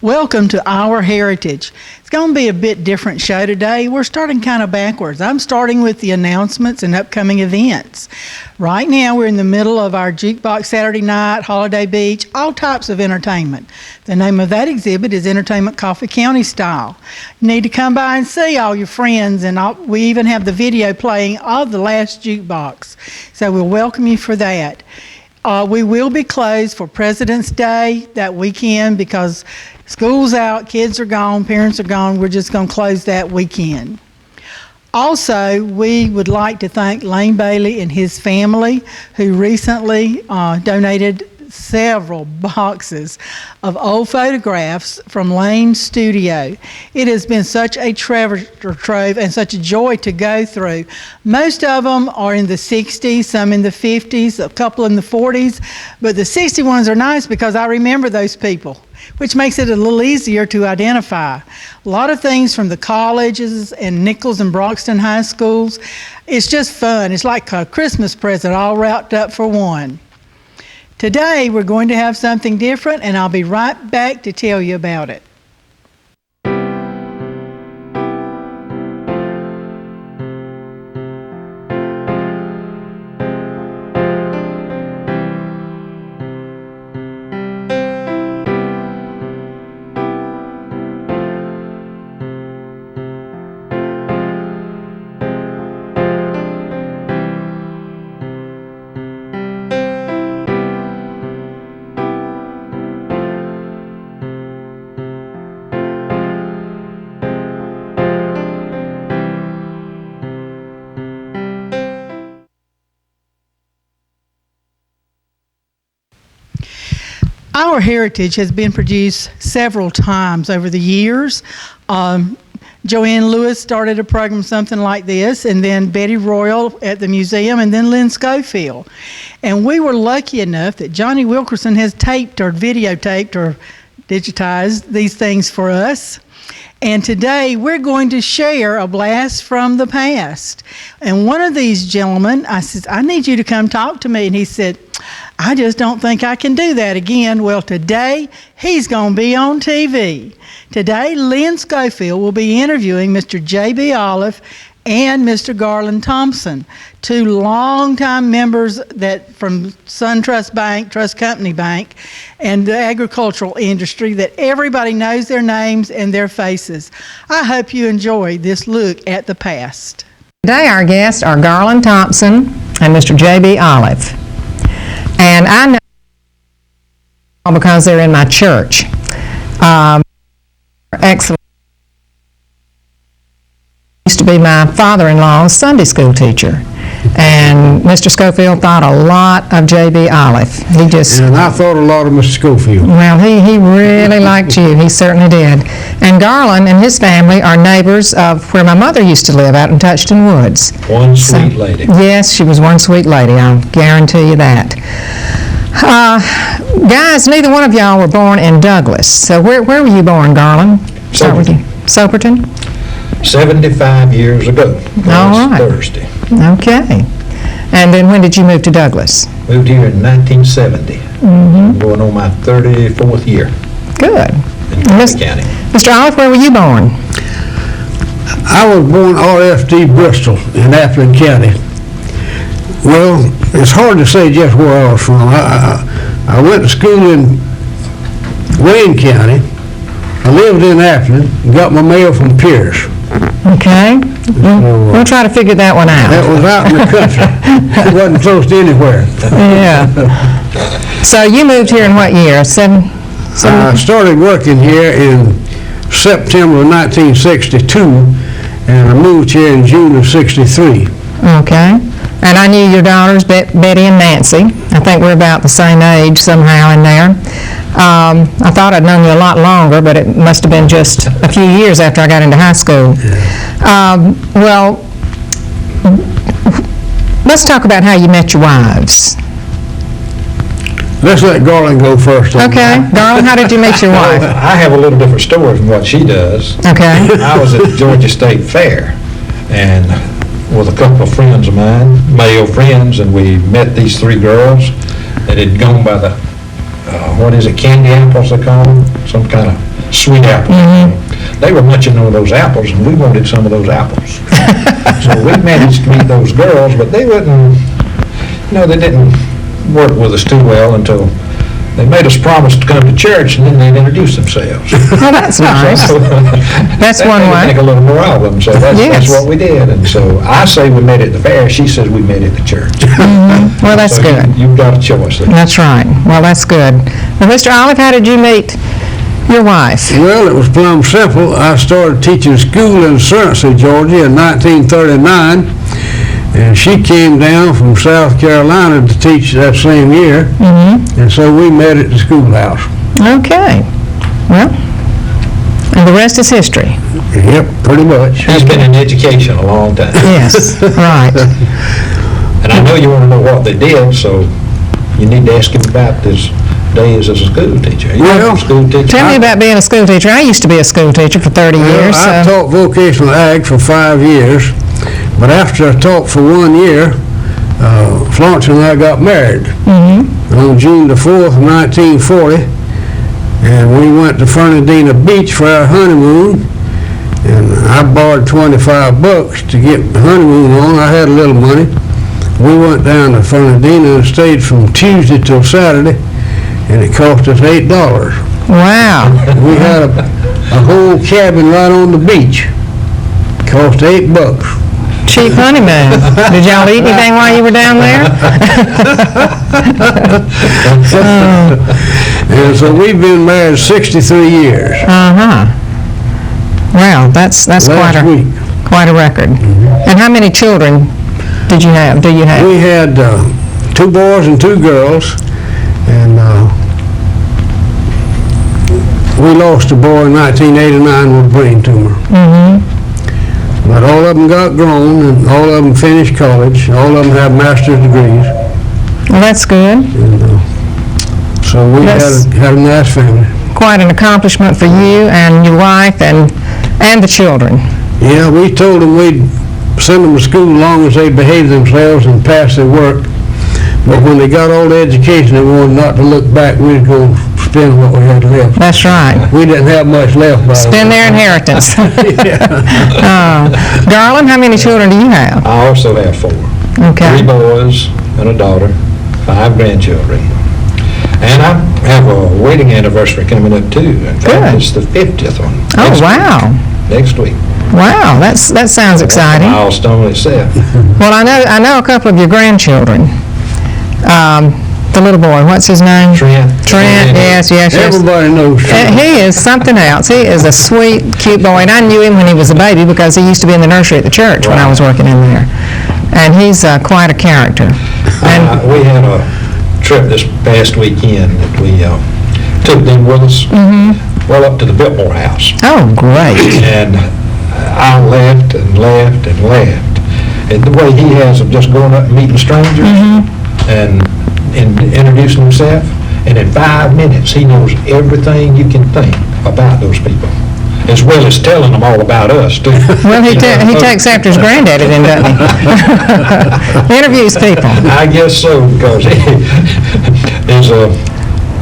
Welcome to Our Heritage. It's going to be a bit different show today. We're starting kind of backwards. I'm starting with the announcements and upcoming events. Right now, we're in the middle of our Jukebox Saturday Night, Holiday Beach, all types of entertainment. The name of that exhibit is Entertainment Coffee County Style. You need to come by and see all your friends, and we even have the video playing of the last jukebox. So we'll welcome you for that. We will be closed for President's Day that weekend because school's out, kids are gone, parents are gone. We're just going to close that weekend. Also, we would like to thank Lane Bailey and his family who recently donated several boxes of old photographs from Lane's studio. It has been such a treasure trove and such a joy to go through. Most of them are in the 60s, some in the 50s, a couple in the 40s, but the 60 ones are nice because I remember those people, which makes it a little easier to identify. A lot of things from the colleges and Nichols and Broxton high schools. It's just fun. It's like a Christmas present all wrapped up for one. Today, we're going to have something different, and I'll be right back to tell you about it. Our Heritage has been produced several times over the years. Joanne Lewis started a program something like this, and then Betty Royal at the museum, and then Lynn Schofield. And we were lucky enough that Johnny Wilkerson has taped or videotaped or digitized these things for us. And today we're going to share a blast from the past. And one of these gentlemen, I said, I need you to come talk to me. And he said, I just don't think I can do that again. Well, today he's going to be on TV. Today, Lynn Schofield will be interviewing Mr. J.B. Olive and Mr. Garland Thompson, two longtime members from SunTrust Bank, Trust Company Bank, and the agricultural industry that everybody knows their names and their faces. I hope you enjoy this look at the past. Today our guests are Garland Thompson and Mr. J.B. Olive. And I know because they're in my church. Excellent. Used to be my father-in-law's Sunday school teacher, and Mr. Schofield thought a lot of J.B. Olive. And I thought a lot of Mr. Schofield. Well, he really liked you. He certainly did. And Garland and his family are neighbors of where my mother used to live, out in Touchton Woods. One sweet lady. Yes, she was one sweet lady. I'll guarantee you that. Guys, neither one of y'all were born in Douglas. So where were you born, Garland? Start with you. Soperton? 75 years ago. All right. Thursday. Okay. And then when did you move to Douglas? Moved here in 1970. Going on my 34th year. Good. In Coffee County. Mr. Olive, where were you born? I was born RFD Bristol in Appleton County. Well, it's hard to say just where I was from. I went to school in Wayne County. I lived in Appleton and got my mail from Pierce. Okay. We'll try to figure that one out. That was out in the country. It wasn't close to anywhere. Yeah. So you moved here in what year? I started working here in September of 1962, and I moved here in June of 63. Okay. And I knew your daughters, Betty and Nancy. I think we're about the same age somehow in there. I thought I'd known you a lot longer, but it must have been just a few years after I got into high school. Well, let's talk about how you met your wives. Let's let Garland go first. Okay. Garland, how did you meet your wife? I have a little different story from what she does. Okay. I was at the Georgia State Fair, and with a couple of friends of mine, male friends, and we met these three girls that had gone by the, what is it, candy apples they call them? Some kind of sweet apples. They were munching on those apples, and we wanted some of those apples. So we managed to meet those girls, but they wouldn't, they didn't work with us too well until they made us promise to come to church, and then they'd introduce themselves. Oh, that's nice. That's That one made me way. think a little more of them, so that's Yes. what we did. And so I say we met at the fair, she says we met at the church. Well, that's So good. You've got a choice there. That's right. Well, that's good. Well, Mr. Olive, how did you meet your wife? Well, it was plumb simple. I started teaching school in Surrency, Georgia in 1939, and she came down from South Carolina to teach that same year, and so we met at the schoolhouse. Okay. Well, and the rest is history. Yep, pretty much. He's been in education a long time. Yes, right. And I know you want to know what they did, so you need to ask him about his days as a school teacher. You Well, were a school teacher? Tell me about being a school teacher. I used to be a school teacher for 30 years. I so- taught vocational ag for 5 years, but after I taught for 1 year, Florence and I got married on June the 4th, 1940, and we went to Fernandina Beach for our honeymoon, and I borrowed $25 to get the honeymoon on. I had a little money. We went down to Fernandina and stayed from Tuesday till Saturday, and it cost us $8. Wow. We had a whole cabin right on the beach. Cost $8. Cheap honeymoon. Did y'all eat anything while you were down there? And so we've been married 63 years. Uh-huh. Wow, that's quite Last a week. quite a record. And how many children do you have? We had 2 boys and 2 girls, and we lost a boy in 1989 with a brain tumor. But all of them got grown, and all of them finished college. All of them have master's degrees. Well, that's good. And, so we That's- had a nice family. Quite an accomplishment for you and your wife and the children. Yeah, we told them we'd send them to school as long as they behaved themselves and passed their work. But when they got all the education, they wanted not to look back. We was going to spend what we had left. That's right. We didn't have much left, by the way. Spend their inheritance. Garland, how many children do you have? I also have 4. 3 Okay. boys and a daughter, 5 grandchildren. And I have a wedding anniversary coming up too. In fact, Good. it's the 50th one. Oh, wow. Next week. Wow, that sounds exciting. Milestone itself. Well, I know a couple of your grandchildren. The little boy, what's his name? Trent. Trent, yes. Everybody knows. He is something else. He is a sweet, cute boy, and I knew him when he was a baby because he used to be in the nursery at the church when I was working in there. And he's quite a character. And We had a trip this past weekend that we took them with us, well up to the Biltmore House. oh, great. And I laughed and laughed and laughed. And the way he has of just going up and meeting strangers and introducing himself, and in 5 minutes, he knows everything you can think about those people, as well as telling them all about us, too. Well, he takes after his granddaddy then, doesn't he? Interviews people. I guess so, because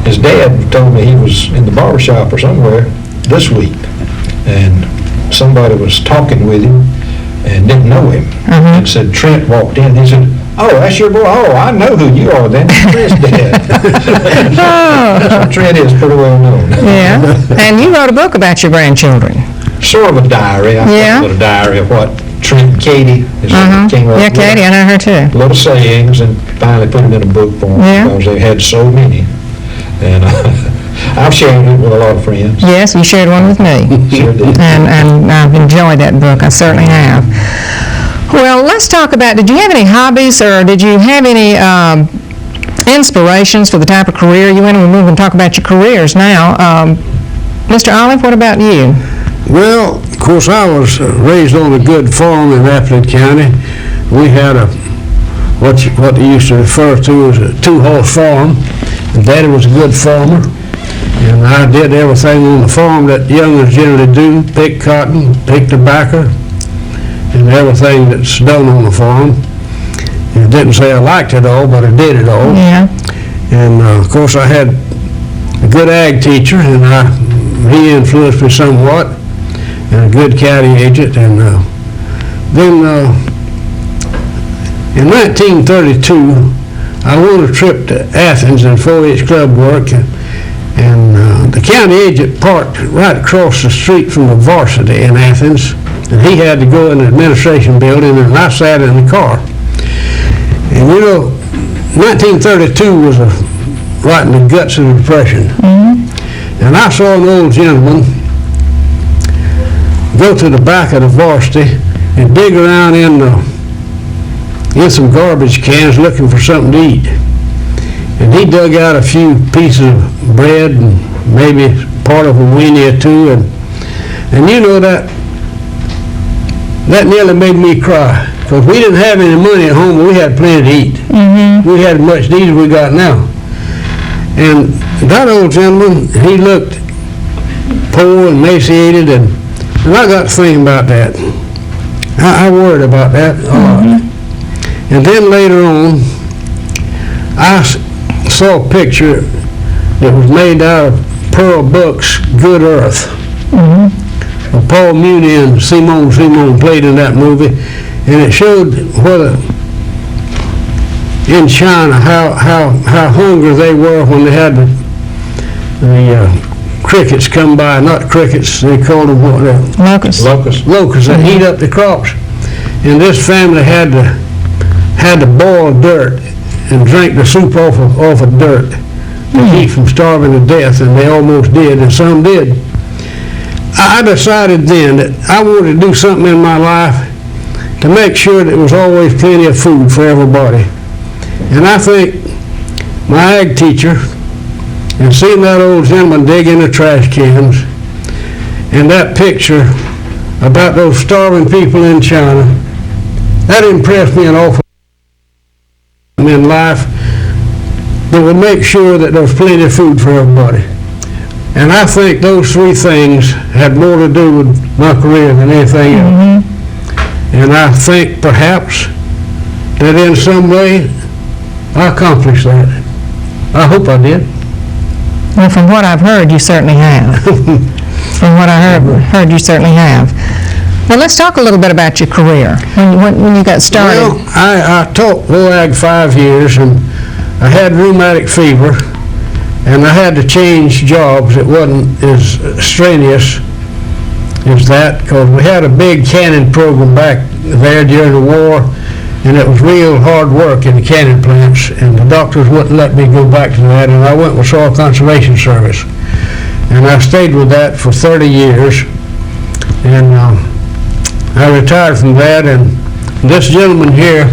his dad told me he was in the barber shop or somewhere this week, and somebody was talking with him and didn't know him, and said Trent walked in. He said, "Oh, that's your boy. Oh, I know who you are then. Trent's dad." So Trent is pretty well known. Yeah. And you wrote a book about your grandchildren. Sort of a diary. I Yeah. call it a diary of what Trent and Katie is came up Yeah, with. Katie, I know her too. Little sayings, and finally put it in a book form Yeah. because they had so many. And I've shared it with a lot of friends. Yes, you shared one with me. Sure did. And I've enjoyed that book. I certainly have. Well, let's talk about, did you have any hobbies or did you have any inspirations for the type of career you in? We're moving to talk about your careers now. Mr. Olive, what about you? Well, of course, I was raised on a good farm in Appleton County. We had what they used to refer to as a 2-horse farm. And Daddy was a good farmer, and I did everything on the farm that youngers generally do: pick cotton, pick tobacco, and everything that's done on the farm. And didn't say I liked it all, but I did it all. Yeah. And of course, I had a good ag teacher, and I he influenced me somewhat, and a good county agent. And then in 1932, I won a trip to Athens in 4-H club work, and the county agent parked right across the street from the varsity in Athens, and he had to go in the administration building, and I sat in the car. And 1932 was right in the guts of the Depression. And I saw an old gentleman go to the back of the varsity and dig around in some garbage cans looking for something to eat. And he dug out a few pieces of bread and maybe part of a weenie or two, and you know that nearly made me cry, because we didn't have any money at home, but we had plenty to eat. We had as much to eat as we got now. And that old gentleman, he looked poor and emaciated, and I got to thinking about that. I worried about that a lot. And then later on, I saw a picture that was made out of Pearl Buck's Good Earth. Paul Muni and Simone played in that movie, and it showed whether in China how hungry they were when they had the crickets come by. Not crickets, they called them what? Locusts. Locusts that eat up the crops. And this family had to boil dirt and drink the soup off of dirt to keep from starving to death, and they almost did, and some did. I decided then that I wanted to do something in my life to make sure that there was always plenty of food for everybody. And I think my ag teacher, and seeing that old gentleman digging the trash cans, and that picture about those starving people in China, that impressed me an awful lot in life, that would make sure that there was plenty of food for everybody. And I think those three things had more to do with my career than anything else. And I think perhaps that in some way I accomplished that. I hope I did. Well, from what I've heard, you certainly have. From what I heard, you certainly have. Well, let's talk a little bit about your career, when you got started. Well, I taught WOAG 5 years, and I had rheumatic fever, and I had to change jobs. It wasn't as strenuous as that, because we had a big canning program back there during the war, and it was real hard work in the canning plants, and the doctors wouldn't let me go back to that, and I went with Soil Conservation Service. And I stayed with that for 30 years, and I retired from that, and this gentleman here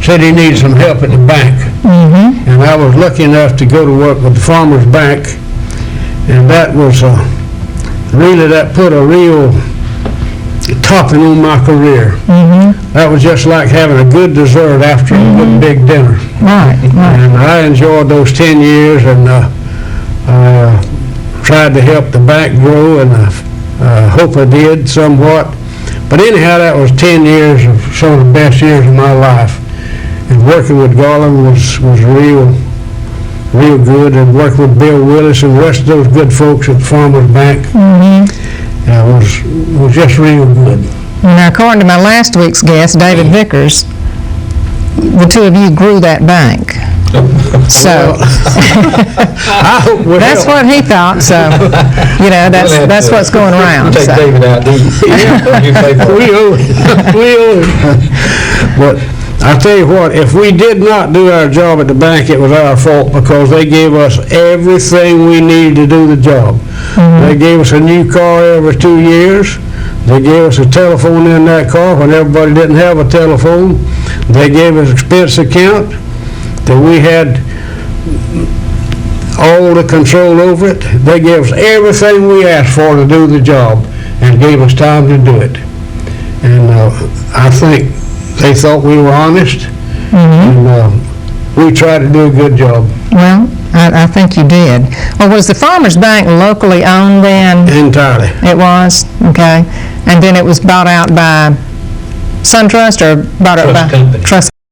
said he needed some help at the bank. And I was lucky enough to go to work with the Farmers Bank, and that was that put a real topping on my career. That was just like having a good dessert after a good big dinner. Right. And I enjoyed those 10 years, and I tried to help the bank grow, and I hope I did somewhat. But anyhow, that was 10 years of some of the best years of my life. And working with Garland was real good, and working with Bill Willis and the rest of those good folks at Farmers Bank was just real good. Now, according to my last week's guest, David Vickers, the two of you grew that bank. So I hope we that's what he thought. So that's what's going around. Take So. David out, do you? we owe it. But I tell you what, if we did not do our job at the bank, it was our fault, because they gave us everything we needed to do the job. They gave us a new car every 2 years. They gave us a telephone in that car when everybody didn't have a telephone. They gave us expense account that we had all the control over it. They gave us everything we asked for to do the job, and gave us time to do it. And I think they thought we were honest, and we tried to do a good job. Well, I think you did. Well, was the Farmers Bank locally owned then? Entirely. It was? Okay. And then it was bought out by SunTrust, or bought out by Trust Company. Trust